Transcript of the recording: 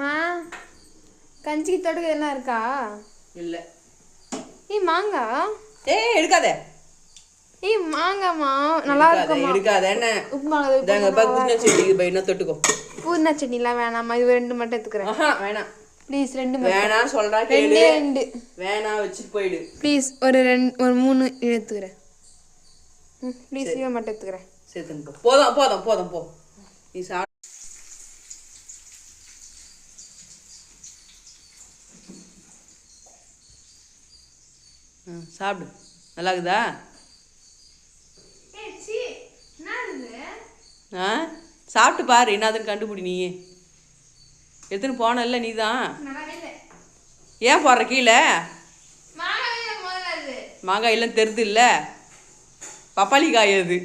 மா கஞ்சிக்கு தொடுக்க எல்லாம் இருக்கா? இல்ல. மாங்காய். எடுக்காத. மாங்காமா நல்லா இருக்குமா? எடுக்காத. என்ன உப்புமா புதினா சட்னி பையனா தொட்டுக்கோ. புதினா சட்னிலாம் வேணாமா, இது 2 மட்டும் எடுத்துக்கிறேன். வேணாம் ப்ளீஸ் 2 மட்டும். வேணாம் சொல்றா கேளு. 2 வேணாம் வச்சுட்டு போயிடு ப்ளீஸ். ஒரு 3 எடுத்துக்கிறேன் ப்ளீஸ். இவன் மட்டும் எடுத்துக்கிறேன். சேர்த்துன்னு போ. போதும் போதும் போதும் போ. நீ சாப்பிடு. நல்லா இருக்குதா? சாப்பிட்டு பாரு, என்னதுன்னு கண்டுபிடி. நீயே எடுத்துன்னு போனல்ல, நீ தான். ஏன் போடுற கீழே? மாங்காய் எல்லாம் தெரியுது இல்லை, பப்பாளி காய் அது.